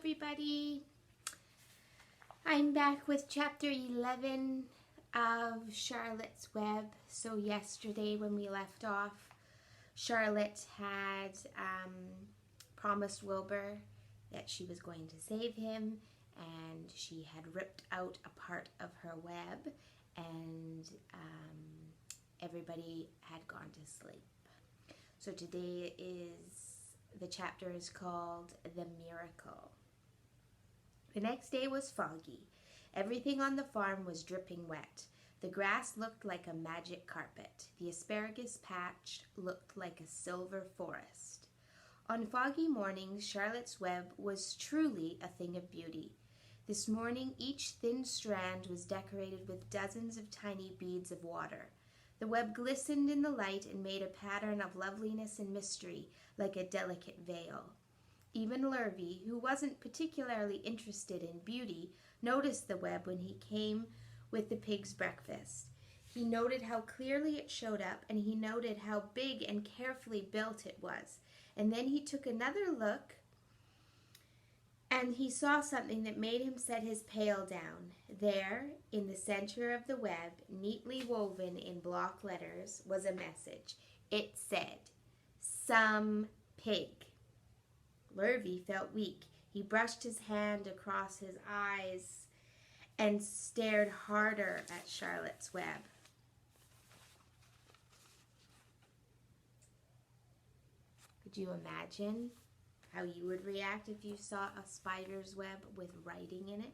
everybody. I'm back with chapter 11 of Charlotte's Web. So yesterday when we left off, Charlotte had promised Wilbur that she was going to save him, and she had ripped out a part of her web, and everybody had gone to sleep. So today the chapter is called The Miracle. The next day was foggy. Everything on the farm was dripping wet. The grass looked like a magic carpet. The asparagus patch looked like a silver forest. On foggy mornings, Charlotte's web was truly a thing of beauty. This morning, each thin strand was decorated with dozens of tiny beads of water. The web glistened in the light and made a pattern of loveliness and mystery, like a delicate veil. Even Lurvy, who wasn't particularly interested in beauty, noticed the web when he came with the pig's breakfast. He noted how clearly it showed up, and he noted how big and carefully built it was. And then he took another look, and he saw something that made him set his pail down. There, in the center of the web, neatly woven in block letters, was a message. It said, "Some pig." Lurvy felt weak. He brushed his hand across his eyes and stared harder at Charlotte's web. Could you imagine how you would react if you saw a spider's web with writing in it?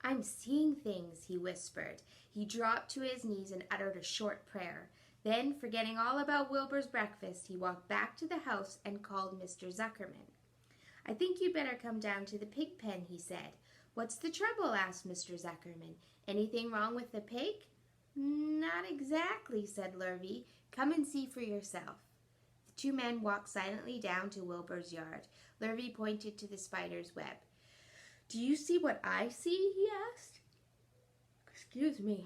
"I'm seeing things," he whispered. He dropped to his knees and uttered a short prayer. Then, forgetting all about Wilbur's breakfast, he walked back to the house and called Mr. Zuckerman. "I think you'd better come down to the pig pen," he said. "What's the trouble?" asked Mr. Zuckerman. "Anything wrong with the pig?" "Not exactly," said Lurvy. "Come and see for yourself." The two men walked silently down to Wilbur's yard. Lurvy pointed to the spider's web. "Do you see what I see?" he asked. "Excuse me."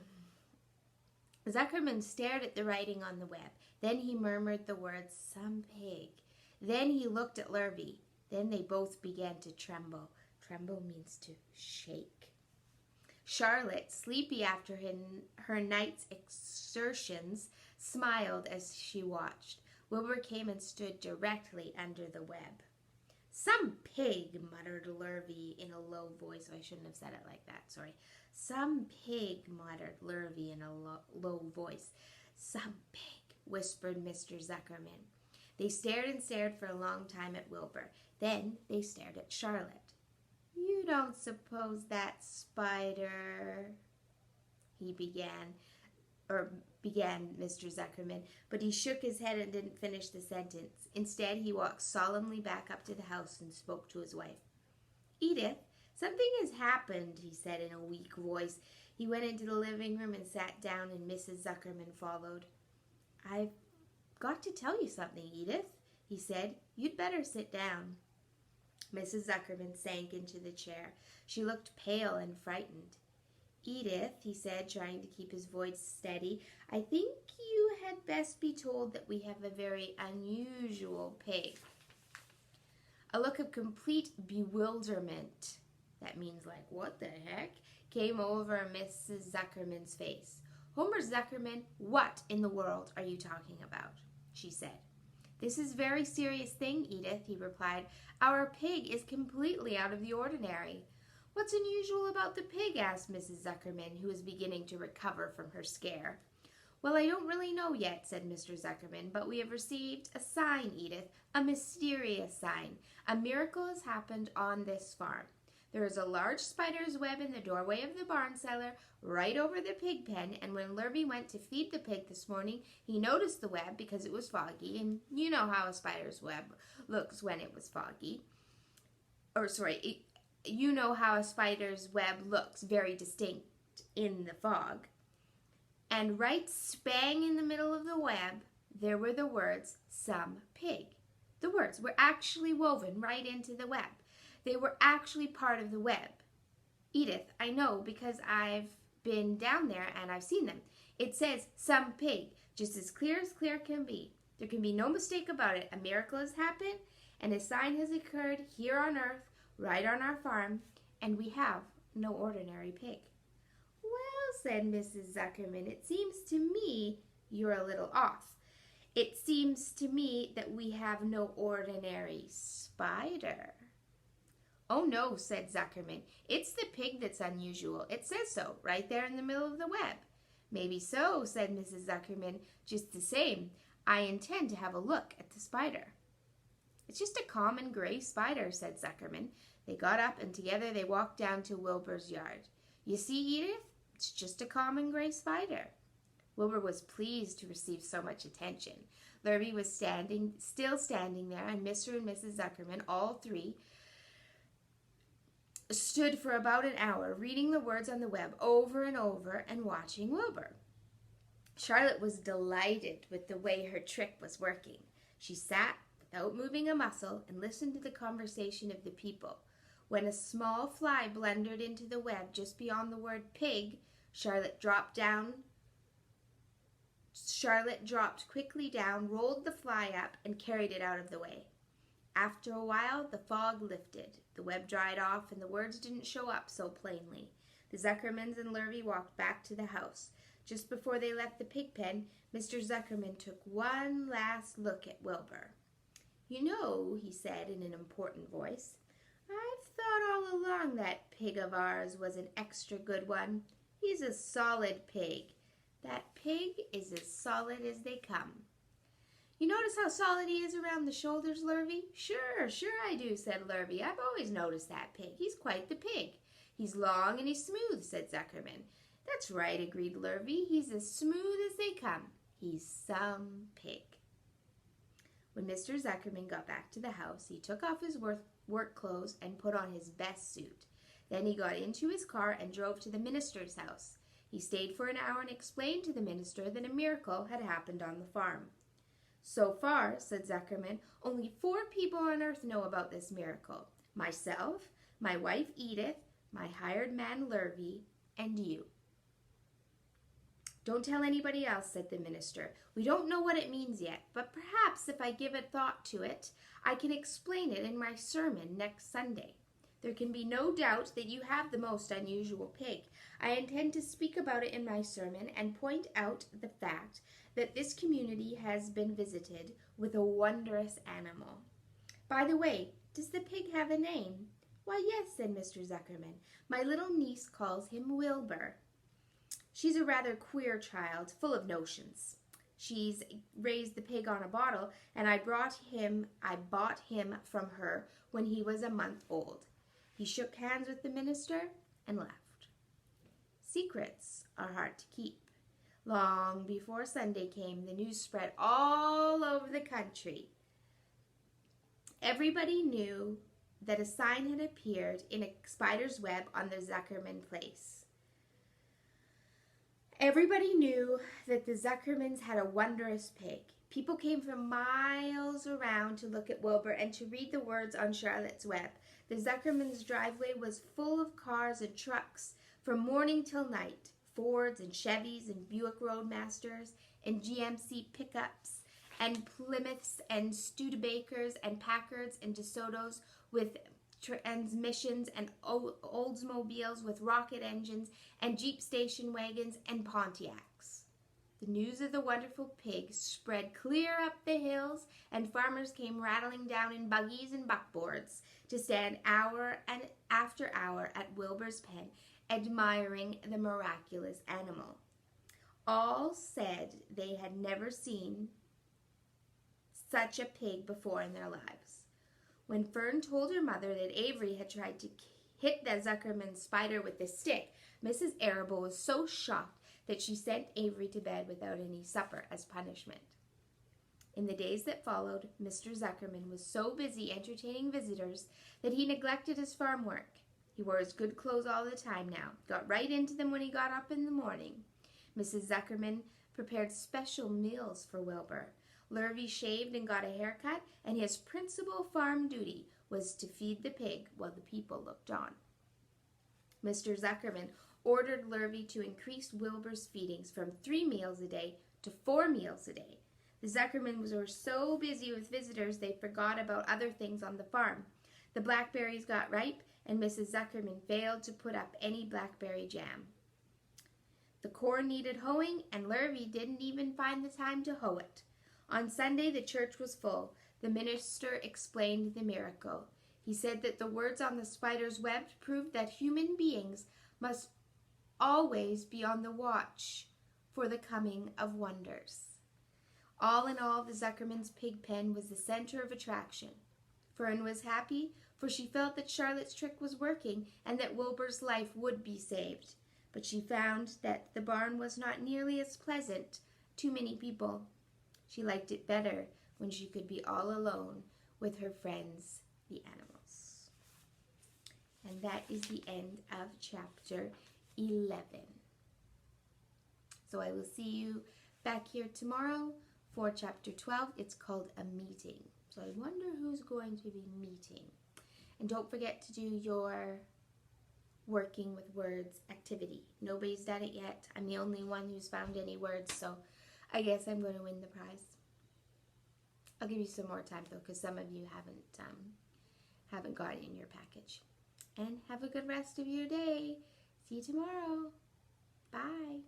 Zuckerman stared at the writing on the web. Then he murmured the words, "Some pig." Then he looked at Lurvy. Then they both began to tremble. Tremble means to shake. Charlotte, sleepy after her night's exertions, smiled as she watched. Wilbur came and stood directly under the web. "Some pig," muttered Lurvy in a low voice. I shouldn't have said it like that, sorry. "Some pig," muttered Lurvy in a low voice. "Some pig," whispered Mr. Zuckerman. They stared and stared for a long time at Wilbur. Then they stared at Charlotte. "You don't suppose that spider," began Mr. Zuckerman, but he shook his head and didn't finish the sentence. Instead, he walked solemnly back up to the house and spoke to his wife. "Edith, something has happened," he said in a weak voice. He went into the living room and sat down, and Mrs. Zuckerman followed. "I've got to tell you something, Edith," he said. "You'd better sit down." Mrs. Zuckerman sank into the chair. She looked pale and frightened. "Edith," he said, trying to keep his voice steady, "I think you had best be told that we have a very unusual pig." A look of complete bewilderment, that means like, what the heck, came over Mrs. Zuckerman's face. "Homer Zuckerman, what in the world are you talking about?" she said. "This is a very serious thing, Edith," he replied. "Our pig is completely out of the ordinary." "What's unusual about the pig?" asked Mrs. Zuckerman, who was beginning to recover from her scare. "Well, I don't really know yet," said Mr. Zuckerman, "but we have received a sign, Edith, a mysterious sign. A miracle has happened on this farm. There is a large spider's web in the doorway of the barn cellar, right over the pig pen, and when Lurvy went to feed the pig this morning, he noticed the web because it was foggy, and you know how a spider's web looks when it was foggy. You know how a spider's web looks very distinct in the fog. And right spang in the middle of the web, there were the words, 'Some pig.' The words were actually woven right into the web. They were actually part of the web. Edith, I know because I've been down there and I've seen them. It says 'Some pig,' just as clear can be. There can be no mistake about it. A miracle has happened, and a sign has occurred here on earth right on our farm, and we have no ordinary pig." "Well," said Mrs. Zuckerman, "it seems to me you're a little off. It seems to me that we have no ordinary spider." "Oh no," said Zuckerman, "it's the pig that's unusual. It says so, right there in the middle of the web." "Maybe so," said Mrs. Zuckerman. "Just the same, I intend to have a look at the spider." "It's just a common gray spider," said Zuckerman. They got up and together they walked down to Wilbur's yard. "You see, Edith, it's just a common gray spider." Wilbur was pleased to receive so much attention. Lurvy was still standing there, and Mr. and Mrs. Zuckerman, all three, stood for about an hour reading the words on the web over and over and watching Wilbur. Charlotte was delighted with the way her trick was working. She sat without moving a muscle and listened to the conversation of the people. When a small fly blundered into the web just beyond the word pig, Charlotte dropped quickly down, rolled the fly up, and carried it out of the way. After a while, the fog lifted, the web dried off, and the words didn't show up so plainly. The Zuckermans and Lurvy walked back to the house. Just before they left the pig pen, Mr. Zuckerman took one last look at Wilbur. "You know," he said in an important voice, "I've thought all along that pig of ours was an extra good one. He's a solid pig. That pig is as solid as they come." "You notice how solid he is around the shoulders, Lurvy?" Sure I do," said Lurvy. "I've always noticed that pig. He's quite the pig." "He's long and he's smooth," said Zuckerman. "That's right," agreed Lurvy. "He's as smooth as they come. He's some pig." When Mr. Zuckerman got back to the house, he took off his work clothes and put on his best suit. Then he got into his car and drove to the minister's house. He stayed for an hour and explained to the minister that a miracle had happened on the farm. "So far," said Zuckerman, "only 4 people on earth know about this miracle. Myself, my wife Edith, my hired man Lurvy, and you." "Don't tell anybody else," said the minister. "We don't know what it means yet, but perhaps if I give a thought to it, I can explain it in my sermon next Sunday. There can be no doubt that you have the most unusual pig. I intend to speak about it in my sermon and point out the fact that this community has been visited with a wondrous animal. By the way, does the pig have a name?" "Why, yes," said Mr. Zuckerman. "My little niece calls him Wilbur. She's a rather queer child, full of notions. She's raised the pig on a bottle, and I bought him from her when he was a month old." He shook hands with the minister and left. Secrets are hard to keep. Long before Sunday came, the news spread all over the country. Everybody knew that a sign had appeared in a spider's web on the Zuckerman place. Everybody knew that the Zuckermans had a wondrous pig. People came from miles around to look at Wilbur and to read the words on Charlotte's web. The Zuckermans' driveway was full of cars and trucks from morning till night. Fords and Chevys and Buick Roadmasters and GMC pickups and Plymouths and Studebakers and Packards and DeSotos with transmissions and Oldsmobiles with rocket engines and Jeep station wagons and Pontiacs. The news of the wonderful pig spread clear up the hills, and farmers came rattling down in buggies and buckboards to stand hour and after hour at Wilbur's pen, admiring the miraculous animal. All said they had never seen such a pig before in their lives. When Fern told her mother that Avery had tried to hit the Zuckerman spider with a stick, Mrs. Arable was so shocked that she sent Avery to bed without any supper as punishment. In the days that followed, Mr. Zuckerman was so busy entertaining visitors that he neglected his farm work. He wore his good clothes all the time now, got right into them when he got up in the morning. Mrs. Zuckerman prepared special meals for Wilbur. Lurvy shaved and got a haircut, and his principal farm duty was to feed the pig while the people looked on. Mr. Zuckerman ordered Lurvy to increase Wilbur's feedings from 3 meals a day to 4 meals a day. The Zuckermans were so busy with visitors they forgot about other things on the farm. The blackberries got ripe, and Mrs. Zuckerman failed to put up any blackberry jam. The corn needed hoeing, and Lurvy didn't even find the time to hoe it. On Sunday, the church was full. The minister explained the miracle. He said that the words on the spider's web proved that human beings must always be on the watch for the coming of wonders. All in all, the Zuckerman's pig pen was the center of attraction. Fern was happy, for she felt that Charlotte's trick was working and that Wilbur's life would be saved. But she found that the barn was not nearly as pleasant to many people. She liked it better when she could be all alone with her friends, the animals. And that is the end of chapter 11. So I will see you back here tomorrow for chapter 12. It's called A Meeting. So I wonder who's going to be meeting. And don't forget to do your working with words activity. Nobody's done it yet. I'm the only one who's found any words, so I guess I'm going to win the prize. I'll give you some more time though, because some of you haven't got it in your package. And have a good rest of your day. See you tomorrow. Bye.